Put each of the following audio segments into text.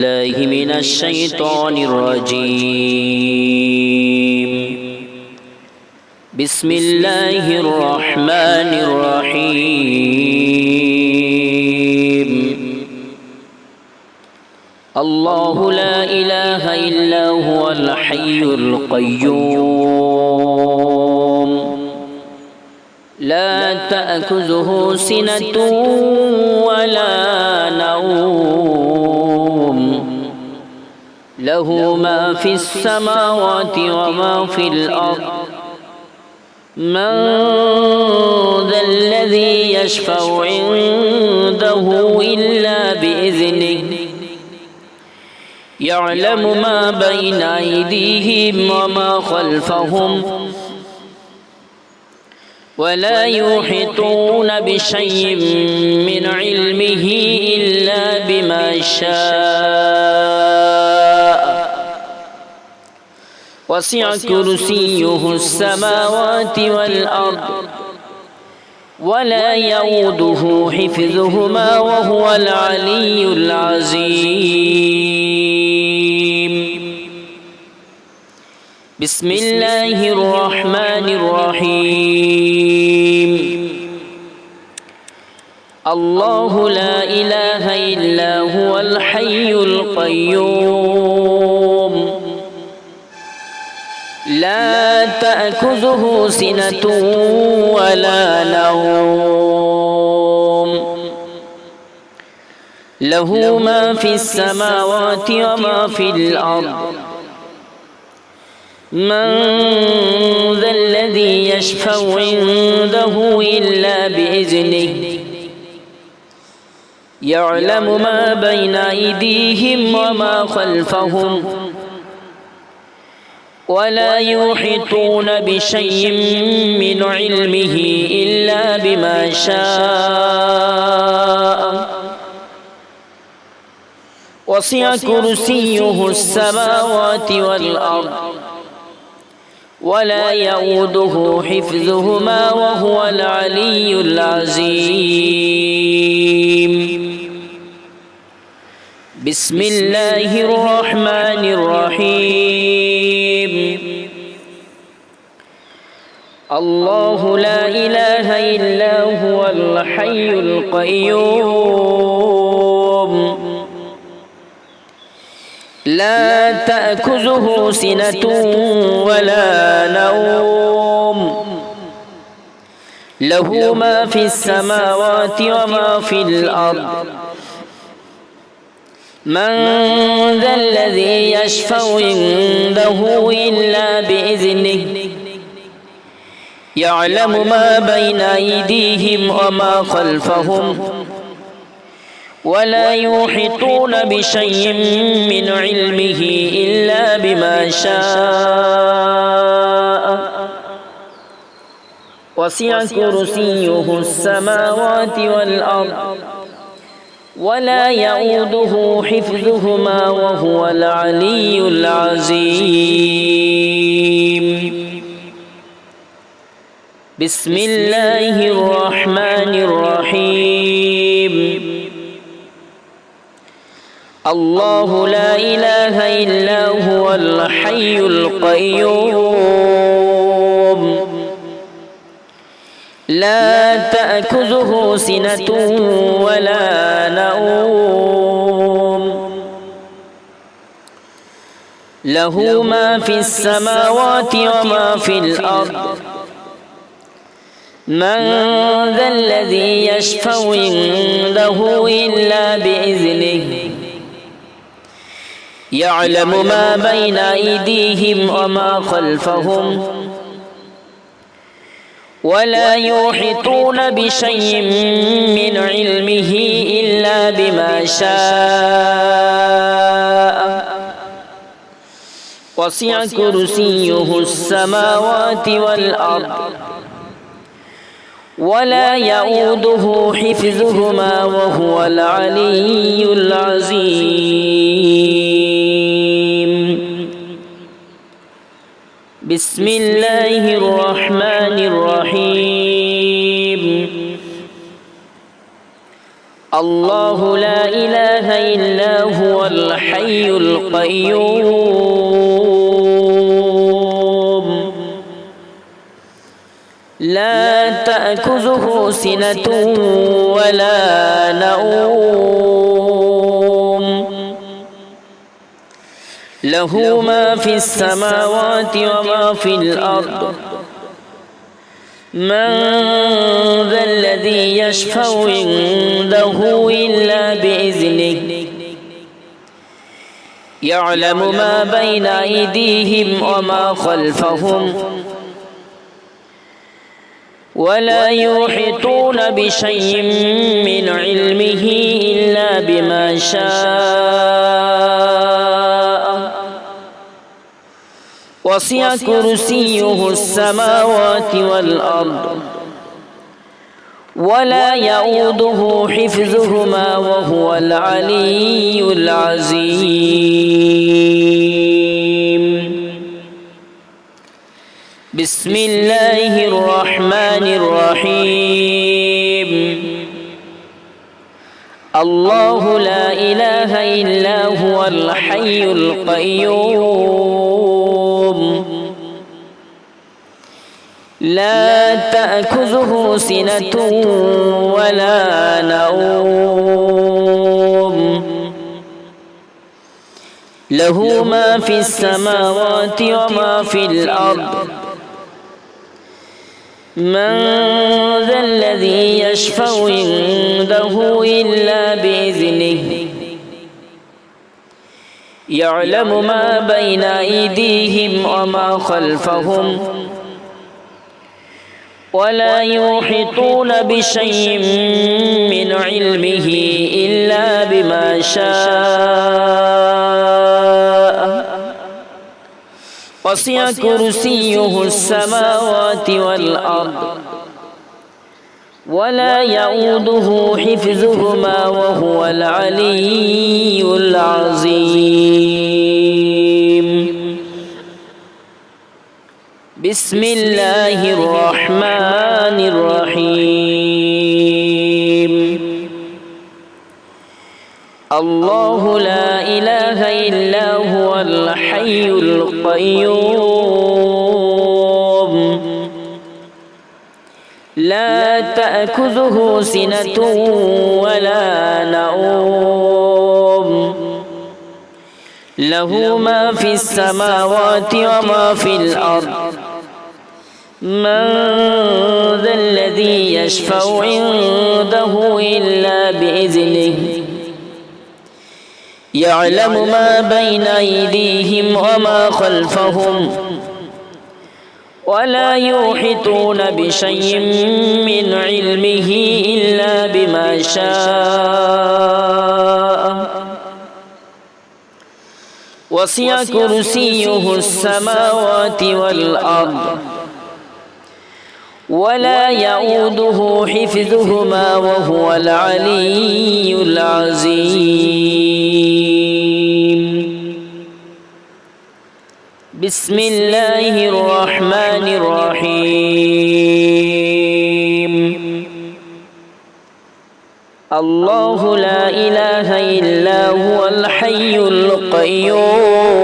الله من الشيطان الرجيم. بسم الله الرحمن الرحيم. الله لا إله إلا هو الحي القيوم لا تأخذه سنة ولا نوم له ما في السماوات وما في الأرض من ذا الذي يشفع عنده إلا بإذنه يعلم ما بين أيديهم وما خلفهم ولا يحيطون بشيء من علمه إلا بما شاء وسع كرسيه السماوات والأرض ولا يؤوده حفظهما وهو العلي العظيم. بسم الله الرحمن الرحيم. الله لا إله إلا هو الحي القيوم لا تأخذه سنة ولا نوم له ما في السماوات وما في الأرض من ذا الذي يشفع عنده إلا بإذنه يعلم ما بين أيديهم وما خلفهم ولا يحيطون بشيء من علمه إلا بما شاء وسع كرسيه السماوات والأرض ولا يؤوده حفظهما وهو العلي العظيم. بسم الله الرحمن الرحيم. الله لا إله إلا هو الحي القيوم لا تأخذه سنة ولا نوم له ما في السماوات وما في الأرض من ذا الذي يشفع عنده إلا بإذنه يعلم ما بين أيديهم وما خلفهم ولا يحيطون بشيء من علمه إلا بما شاء وسع كرسيه السماوات والأرض ولا يؤوده حفظهما وهو العلي العظيم. بسم الله الرحمن الرحيم. الله لا إله إلا هو الحي القيوم لا تأخذه سنة ولا نوم له ما في السماوات وما في الأرض من ذا الذي يشفع عنده إلا بإذنه يعلم ما بين أيديهم وما خلفهم ولا يحيطون بشيء من علمه إلا بما شاء وسع كرسيه السماوات والأرض ولا يؤوده حفظهما وهو العلي العظيم. بسم الله الرحمن الرحيم. الله لا إله إلا هو الحي القيوم لا تأخذه سنة ولا نوم له ما في السماوات وما في الأرض من ذا الذي يشفع عنده إلا بإذنه يعلم ما بين أيديهم وما خلفهم ولا يحيطون بشيء من علمه إلا بما شاء وسع كرسيه السماوات والأرض ولا يؤوده حفظهما وهو العلي العظيم بسم الله الرحمن الرحيم الله لا إله إلا هو الحي القيوم لا تأخذه سنة ولا نوم له ما في السماوات وما في الأرض من ذا الذي يشفع عنده إلا بإذنه يعلم ما بين أيديهم وما خلفهم ولا يحيطون بشيء من علمه إلا بما شاء وسع كرسيه السماوات والأرض ولا يؤوده حفظهما وهو العلي العظيم بسم الله الرحمن الرحيم الله لا إله إلا هو الحي القيوم لا تأخذه سنة ولا نوم له ما في السماوات وما في الأرض من ذا الذي يشفع عنده إلا بإذنه يعلم ما بين أيديهم وما خلفهم ولا يحيطون بشيء من علمه إلا بما شاء وسع كرسيه السماوات والأرض ولا يؤوده حفظهما وهو العلي العظيم بسم الله الرحمن الرحيم الله لا إله إلا هو الحي القيوم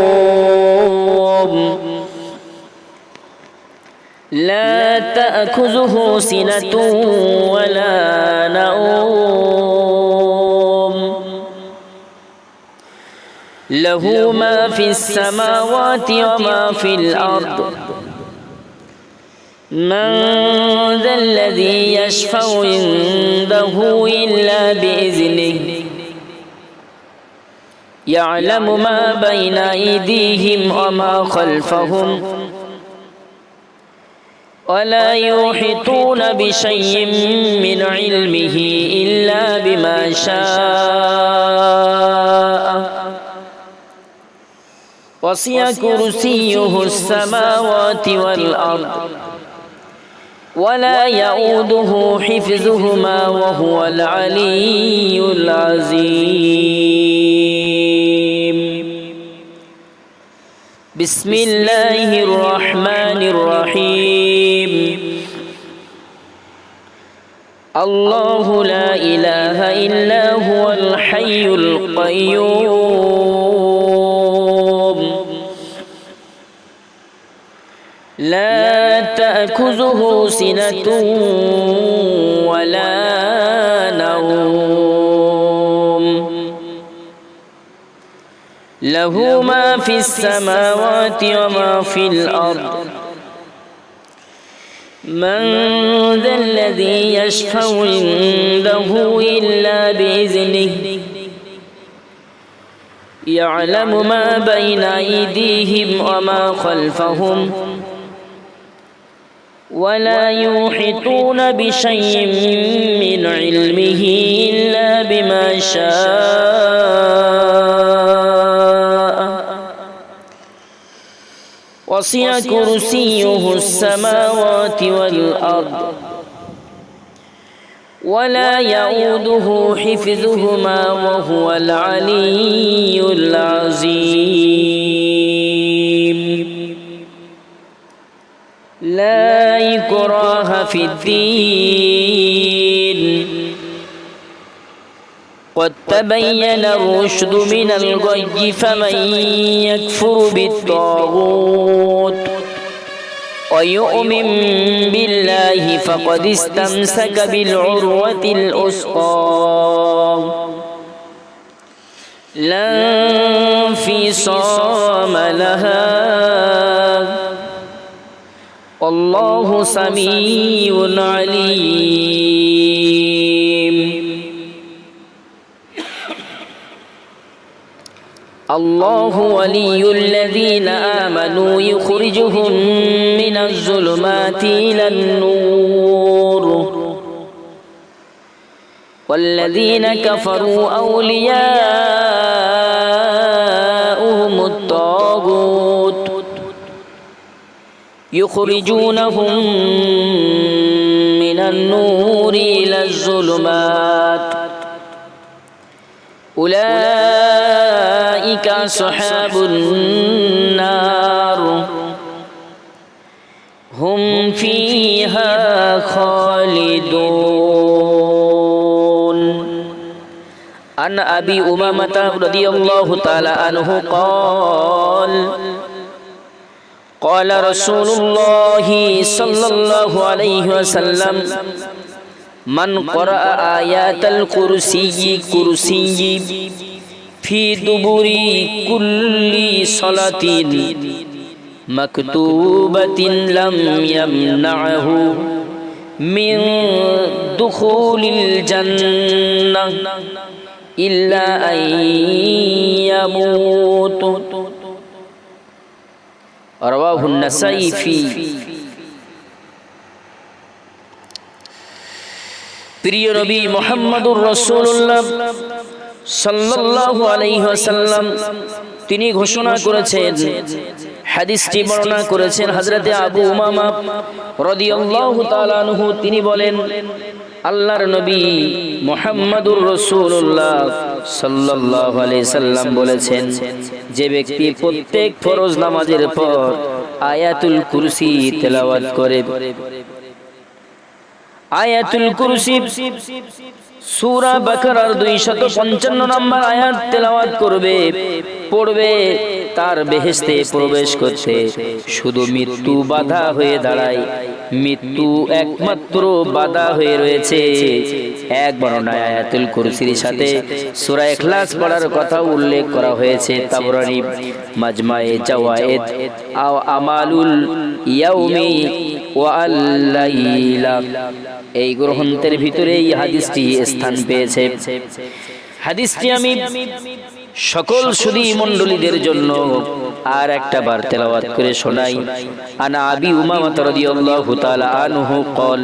لا تأخذه سنة ولا نوم له ما في السماوات وما في الأرض من ذا الذي يشفع عنده إلا بإذنه يعلم ما بين أيديهم وما خلفهم ولا يحيطون بشيء من علمه إلا بما شاء وسع كرسيه السماوات والأرض ولا يؤوده حفظهما وهو العلي العظيم بسم الله الرحمن الرحيم الله لا إله إلا هو الحي القيوم لا تأخذه سنة ولا نوم له ما في السماوات وما في الأرض من ذا الذي يشفع عنده إلا بإذنه يعلم ما بين أيديهم وما خلفهم ولا يحيطون بشيء من علمه إلا بما شاء وسع كرسيه السماوات والأرض ولا يؤوده حفظهما وهو العلي العظيم لا إكراه في الدين قد تبين الرشد من الغي فمن يكفر بالطاغوت ويؤمن بالله فقد استمسك بالعروة الوثقى لا انفصام لها والله سميع عليم الله ولي الذين آمنوا يخرجهم من الظلمات إلى النور والذين كفروا أولياؤهم الطاغوت يخرجونهم من النور إلى الظلمات أولئك أصحاب النار هم فيها خالدون عن أبي أمامة رضي الله تعالى عنه قال قال رسول الله صلى الله عليه وسلم من قرأ آيات الكرسي في دبر كل صلاة مكتوبة لم يمنعه من دخول الجنة إلا أن يموت رواه النسائي في প্রিয় নবী মুহাম্মদুর রাসূলুল্লাহ সাল্লাল্লাহু আলাইহি ওয়াসাল্লাম তিনি ঘোষণা করেছেন, হাদিসটি বর্ণনা করেছেন হযরতে আবু উমামা রাদিয়াল্লাহু তাআলা আনহু। তিনি বলেন, আল্লাহর নবী মুহাম্মদুর রাসূলুল্লাহ সাল্লাল্লাহু আলাইহি সাল্লাম বলেছেন, যে ব্যক্তি প্রত্যেক ফরজ নামাজের পর আয়াতুল কুরসি তেলাওয়াত করে, আয়াতুল কুরসি সূরা বাকারার 255 নম্বর আয়াত তেলাওয়াত করবে, পড়বে, তার বেহেশতে প্রবেশ করতে শুধু মৃত্যু বাধা হয়ে দাঁড়ায়। মৃত্যু একমাত্র বাধা হয়ে রয়েছে। এক বর্ণনায় আয়াতুল কুরসির সাথে সূরা ইখলাস পড়ার কথা উল্লেখ করা হয়েছে। তাবরানী মাজমায়ে জাওয়ায়েদ আও আমালুল ইয়াউমি ওয়া আল-লাইলা এই গ্রন্থের ভিতরে এই হাদিসটি স্থান পেয়েছে। হাদিসটি আমি সকল সুধী মণ্ডলীদের জন্য আর একটা বার তেলাওয়াত করে শোনাই। আনা আবি উমামা রাদিয়াল্লাহু তাআলা আনহু قال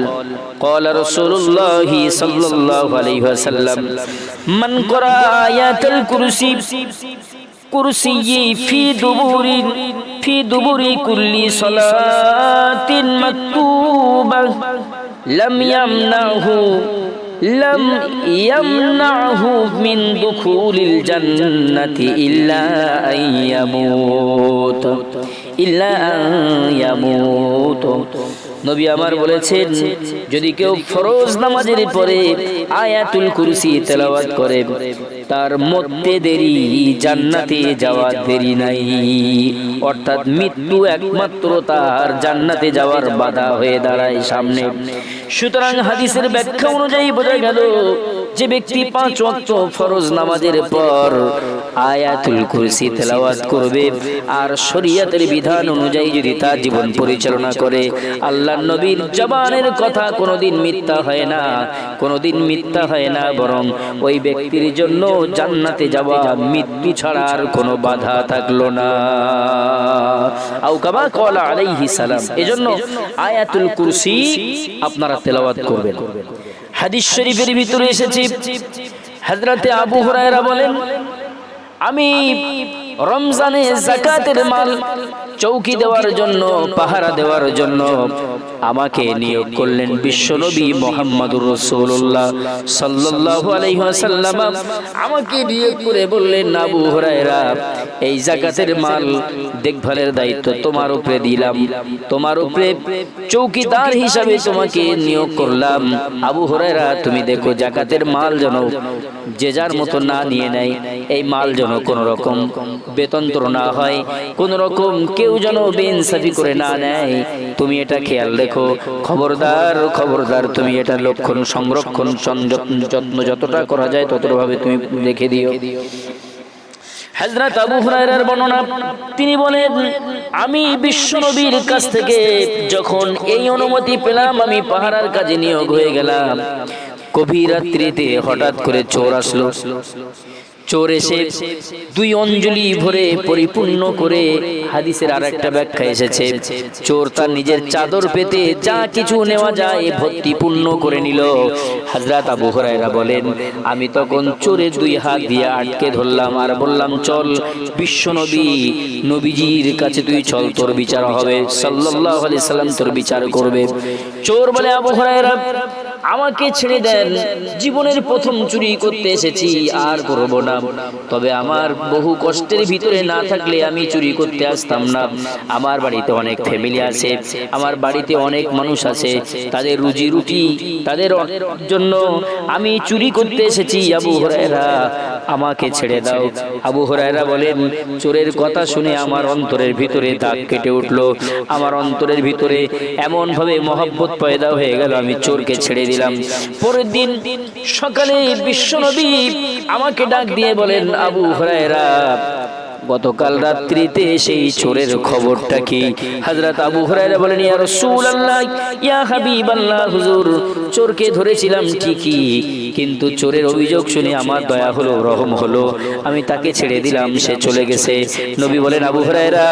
قال رسول الله صلى الله عليه وسلم من قرأ آيات الكرسي في دبر كل صلاة مكتوبة لم يمنعه من دخول الجنة إلا أن يموت ইল্লা ইয়ামুত। নবী আমার বলেছেন, যদি কেউ ফরজ নামাজের পরে আয়াতুল কুরসি তেলাওয়াত করে, তার মরতে দেরি, জান্নাতে যাওয়ার দেরি নাই। অর্থাৎ মৃত্যু একমাত্র তার জান্নাতে যাওয়ার বাধা হয়ে দাঁড়ায় সামনে। সুতরাং হাদিসের ব্যাখ্যা অনুযায়ী বোঝা গেল, যে ব্যক্তি 5 ওয়াক্ত ফরজ নামাজের পর আয়াতুল কুরসি তেলাওয়াত করবে আর শরীয়তের বিধান অনুযায়ী যদি তার জীবন পরিচালনা করে, আল্লাহর নবীর জবানের কথা কোনোদিন মিথ্যা হয় না, কোনোদিন মিথ্যা হয় না, বরং ওই ব্যক্তির জন্য জান্নাতে যাওয়া মৃত্যু ছাড়া আর কোনো বাধা থাকলো না। আও কামা ক্বালা আলাইহিস সালাম। এজন্য আয়াতুল কুরসি আপনারা তেলাওয়াত করবেন। হাদিস শরীফের ভিতরে এসেছে, হযরতে আবু হুরায়রা বলেন, আমি রমজানে যাকাতের মাল চৌকি দেওয়ার জন্য, পাহারা দেওয়ার জন্য আমাকে নিয়োগ করলেন বিশ্বনবী মুহাম্মদুর রাসূলুল্লাহ সাল্লাল্লাহু আলাইহি ওয়াসাল্লাম। আমাকে নিয়োগ করে বললেন, আবু হুরায়রা, এই যাকাতের মাল দেখভালের দায়িত্ব তোমার উপরে দিলাম, তোমার উপরে চৌকিদার হিসাবে তোমাকে নিয়োগ করলাম। আবু হুরায়রা, তুমি দেখো যাকাতের মাল যেন যে যার মতো না নিয়ে নেয়, এই মাল যেন কোনো রকম বেতনতর না হয়, কোন রকম কেউ যেন বেইনসাফি করে না নেয়, তুমি এটা খেয়াল রেখো। খবরদার, খবরদার, তুমি এটা লক্ষণ সংরক্ষণ যত্ন যতটা করা যায় ততটা ভাবে তুমি রেখে দিও। হযরত আবু হুরায়রার বর্ণনা, তিনি বলেন, আমি বিশ্বনবীর কাছ থেকে যখন এই অনুমতি পেলাম, আমি পাহারার কাজে নিয়োগ হয়ে গেলাম। গভীর রাত্রিতে হঠাৎ করে চোর আসলো। চোর এসে 2 অঞ্জলি ভরে পরিপূর্ণ করে, হাদিসের আরেকটা ব্যাখ্যা এসেছে, চোর তার নিজের চাদর পেতে যা কিছু নেওয়া যায় ভর্তি পূর্ণ করে নিল। হযরত আবু হুরায়রা বলেন, আমি তখন চোরের 2 হাত দিয়ে আটকে ধরলাম আর বললাম, চল বিশ্বনবী, নবীজির কাছে তুই চল, তোর বিচার হবে, সাল্লাল্লাহু আলাইহি সাল্লাম তোর বিচার করবে। চোর বলে, আবু হুরায়রা, আমাকে ছেড়ে দেন, জীবনের প্রথম চুরি করতে এসেছি, আর করব না। তবে আমার বহু কষ্টের ভিতরে না থাকলে আমি চুরি করতে আসতাম না। আমার বাড়িতে অনেক ফ্যামিলি আছে, আমার বাড়িতে অনেক মানুষ আছে, তাদের রুজি রুটি, তাদের জন্য আমি চুরি করতে এসেছি। আবু হুরায়রা, আমাকে ছেড়ে দাও। আবু হুরায়রা বলেন, চোরের কথা শুনে আমার অন্তরের ভিতরে দাগ কেটে উঠলো, আমার অন্তরের ভিতরে এমন ভাবে মহব্বত পয়দা হয়ে গেল, আমি চোরকে ছেড়ে দিলাম। পরের দিন সকালে বিশ্বনবী আমাকে ডাক দিয়ে বলেন, আবু হুরায়রা, গতকাল রাত্রিতে সেই চোরের খবরটা কি? হযরত আবু হুরায়রা বলেন, ইয়া রাসূলুল্লাহ, ইয়া হাবিবাল্লাহ, হুজুর, চোরকে ধরেছিলাম ঠিকই, কিন্তু চোরের অভিযোগ শুনে আমার দয়া হলো, রহম হলো, আমি তাকে ছেড়ে দিলাম, সে চলে গেছে। নবী বলেন, আবু হুরায়রা,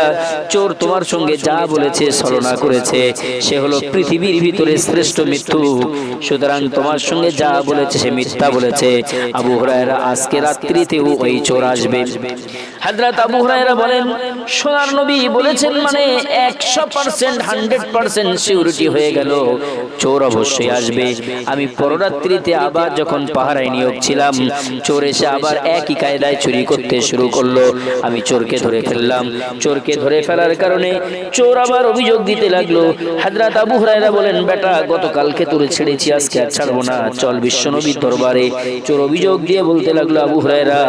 চোর তোমার সঙ্গে যা বলেছে, ছলনা করেছে, সে হলো পৃথিবীর ভিতরে শ্রেষ্ঠ মিথ্যুক, সুতরাং তোমার সঙ্গে যা বলেছে সে মিথ্যা বলেছে। আবু হুরায়রা, আজকে রাত্রিতেও ওই চোর আসবে। হযরত আবু হুরায়রা বলেন, সোনার নবী বলেছেন মানে 100%, 100% সিউরিটি হয়ে গেল, চোর অবশ্যই আসবে। আমি পররাত্রিতে আবার যখন পাহারায় নিয়োগ ছিলাম, চোর এসে আবার একই কায়দায় চুরি করতে শুরু করলো। আমি চোরকে ধরে ফেললাম। চোরকে ধরে ফেলার কারণে চোর আবার অভিযোগ দিতে লাগলো। হযরত আবু হুরায়রা বলেন, বেটা, গতকালকে তোরে ছেড়েছি, আজকে আর ছাড়বো না, চল বিশ্বনবীর দরবারে। চোর অভিযোগ দিয়ে বলতে লাগলো, আবু হুরায়রা,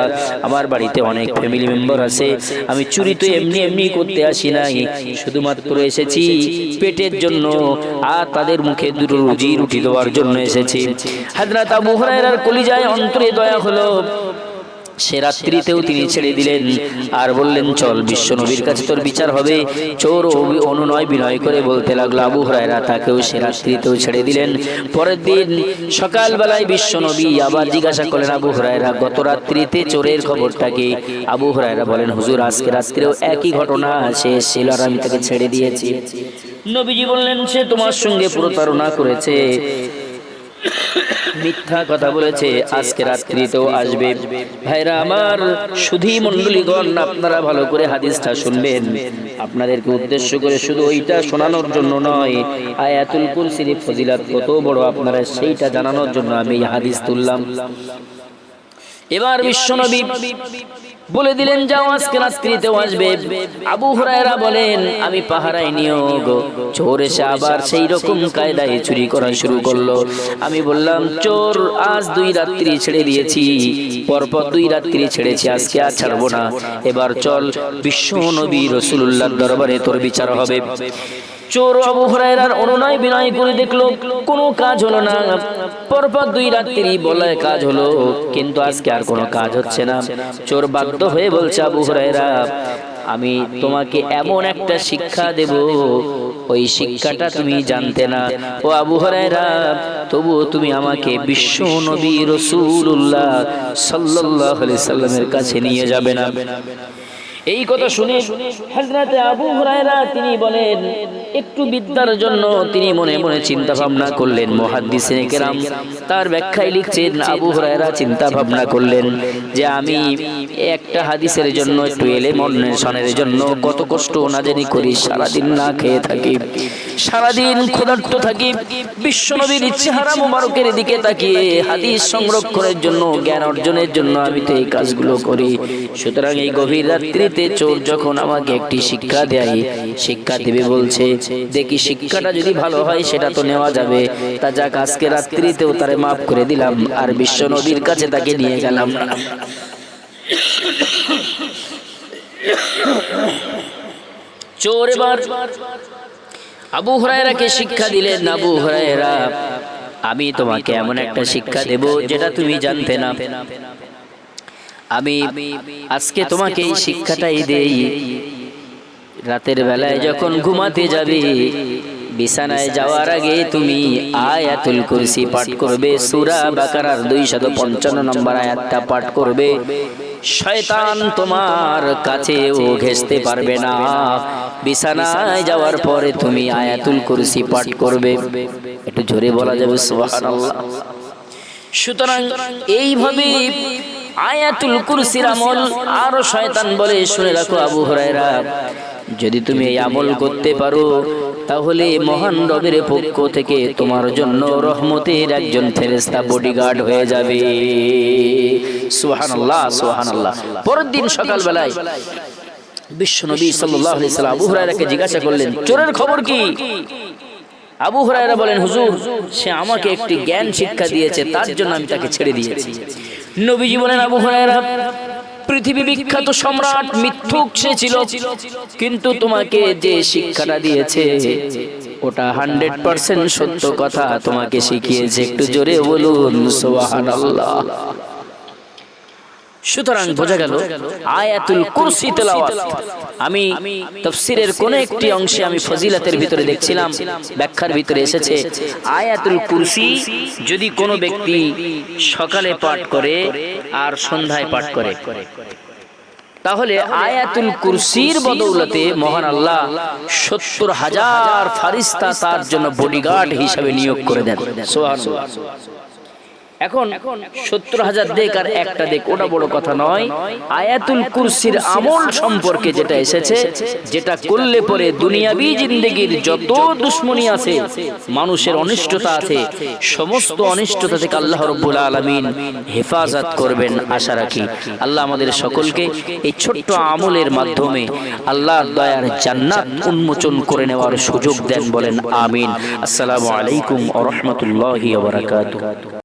আমার বাড়িতে অনেক ফ্যামিলি মেম্বার আছে, আমি চুরি তো এমনি এমনি করতে আসি নাই, শুধুমাত্র এসেছি পেটের জন্য আর তাদের মুখে দুটো রুজি দেওয়ার জন্য এসেছি। হযরত আবু হুরায়রার কলিজায় অন্তরে দয়া হলো। সে রাত্রিতেও তিনি ছেড়ে দিলেন আর বললেন, চল বিশ্বনবীর কাছে তোর বিচার হবে। চোর অনুনয় বিনয় করে বলতে লাগলো, আবু হুরায়রা, তাকেও সে রাত্রিতেও ছেড়ে দিলেন। পরের দিন সকালবেলায় বিশ্বনবী আবার জিজ্ঞাসা করলেন, আবু হুরায়রা, গত রাত্রিতে চোরের খবরটা কি? আবু হুরায়রা বলেন, হুজুর, আজকে রাত্রেও একই ঘটনা, সে এসেছিল আর আমি তাকে ছেড়ে দিয়েছি। নবীজি বললেন, সে তোমার সঙ্গে প্রতারণা করেছে, মিথ্যা কথা বলেছে, আজকে রাত্রিতেও আসবে। ভাইরা আমার, সুধী মণ্ডলীগণ, আপনারা ভালো করে হাদিসটা শুনবেন। আপনাদেরকে উদ্দেশ্য করে শুধু ওইটা শোনানোর জন্য নয়, আয়াতুল কুরসির ফজিলত কত বড় আপনারা সেইটা জানানোর জন্য আমি এই হাদিস তুললাম। এবার বিশ্বনবী বলে দিলেন যাও আজকে রাত্রিতেও আসবে। আবু হুরায়রা বলেন আমি পাহারায় নিয়োগ। চোর এসে আবার সেই রকম কায়দায় চুরি করা শুরু করলো। আমি বললাম চোর আজ 2 রাত্রি ছেড়ে দিয়েছি, পরপর 2 রাত্রি ছেড়েছি, আজকে আর ছাড়বো না। এবার চল বিশ্ব নবী রাসূলুল্লাহর দরবারে তোর বিচার হবে। চোর আবু হুরায়রার অনুনয় বিনয় করে দেখলো কোনো কাজ হলো না। পরপর 2 রাত্রি বলায় কাজ হলো, কিন্তু আজকে আর কোনো কাজ হচ্ছে না। চোর বাধ্য হয়ে বলছে আবু হুরায়রা আমি তোমাকে এমন একটা শিক্ষা দেব, ওই শিক্ষাটা তুমি জানতে না। ও আবু হুরায়রা তবুও তুমি আমাকে বিশ্ব নবী রাসূলুল্লাহ সাল্লাল্লাহু আলাইহি সাল্লামের কাছে নিয়ে যাবে না? এই কথা শুনে হযরত আবু হুরায়রা তিনি বলেন একটু বিদ্যার জন্য তিনি মনে মনে চিন্তা ভাবনা করলেন। মুহাদ্দিসিনে কেরাম তার ব্যাখ্যায় লিখছেন আবু হুরায়রা চিন্তা ভাবনা করলেন যে আমি একটা হাদিসের জন্য একটু এলেম অন্বেষণের জন্য কত কষ্ট না জানি করি, সারাদিন না খেয়ে থাকি, সারাদিন ক্ষুধার্ত থাকি, বিশ্বনবীর চেহারা মোবারকের দিকে তাকিয়ে হাদিস সংরক্ষণের জন্য জ্ঞান অর্জনের জন্য আমি তো এই কাজগুলো করি। সুতরাং এই গভীর রাত্রিতে চোর যখন আমাকে একটি শিক্ষা দেয়, শিক্ষা দেবে বলছে, দেখি শিক্ষাটা যদি ভালো হয় সেটা তো নেওয়া যাবে। তা যাক আজকে রাত্রিতেও তারে মাফ করে দিলাম, আর বিশ্ব নবীর কাছে তাকে নিয়ে গেলাম না। চোর এবার আবু হুরায়রাকে শিক্ষা দিলেন, আবু হুরায়রা আমি তোমাকে এমন একটা শিক্ষা দেব যেটা তুমি জানতে না। আমি আজকে তোমাকে এই শিক্ষাটাই দেই, রাতের বেলায় যখন ঘুমাতে যাবে বিছানায় যাওয়ার আগে তুমি আয়াতুল কুরসি পাঠ করবে, সূরা বাকারার 255 নম্বর আয়াতটা পাঠ করবে। শয়তান তোমার কাছেও ঘেঁষতে পারবে না। বিছানায় যাওয়ার পরে তুমি আয়াতুল কুরসি পাঠ করবে। একটু জোরে বলা যাবে সুবহানাল্লাহ। সুতরাং এইভাবে আয়াতুল কুরসির আমল। আর শয়তান বলে শুনে রাখো আবু হুরায়রা যদি তুমি এই আমল করতে পারো তাহলে মহান রবের পক্ষ থেকে তোমার জন্য রহমতের একজন ফেরেশতা বডিগার্ড হয়ে যাবে। সুবহানাল্লাহ সুবহানাল্লাহ। পরের দিন সকালবেলায় বিশ্বনবী সাল্লাল্লাহু আলাইহি সাল্লাম আবু হুরায়রাকে জিজ্ঞাসা করলেন চোরের খবর কি? আবু হুরায়রা বলেন হুজুর সে আমাকে একটি জ্ঞান শিক্ষা দিয়েছে, তার জন্য আমি তাকে ছেড়ে দিয়েছি। নবীজি বলেন আবু হুরায়রা পৃথিবী বিখ্যাত সম্রাট মিথ্যুক সে ছিল, কিন্তু তোমাকে যে শিক্ষাটা দিয়েছে ওটা 100% সত্য কথা তোমাকে শিখিয়েছে। একটু জোরে বলুন সুবহানাল্লাহ। সুতরাং বোঝা গেল আয়াতুল কুরসি তেলাওয়াত। আমি তাফসীরের কোন একটি অংশে আমি ফজিলতের ভিতরে দেখছিলাম, ব্যাখ্যার ভিতরে এসেছে আয়াতুল কুরসি যদি কোনো ব্যক্তি সকালে পাঠ করে আর সন্ধ্যায় পাঠ করে তাহলে আয়াতুল কুরসির বদৌলতে মহান আল্লাহ 70,000 ফারিস্তা তার জন্য বডিগার্ড হিসেবে নিয়োগ করে দেন। সুবহানাল্লাহ। এখন 70,000 দেখ আর একটা দেখ ওটা বড় কথা নয়। আয়াতুল কুরসির আমল সম্পর্কে যেটা এসেছে, যেটা করলে পরে দুনিয়াবি জিন্দেগির যত দুশ্মনী আছে, মানুষের অনিষ্টতা আছে, সমস্ত অনিষ্টতা থেকে আল্লাহ রাব্বুল আলামিন হেফাজত করবেন আশা রাখি। আল্লাহ আমাদের সকলকে এই ছোট্ট আমলের মাধ্যমে আল্লাহর দয়ার জান্নাত উন্মোচন করে নেওয়ার সুযোগ দেন, বলেন আমিন। আসসালামু আলাইকুম ওয়া রাহমাতুল্লাহি ওয়া বারাকাতুহু।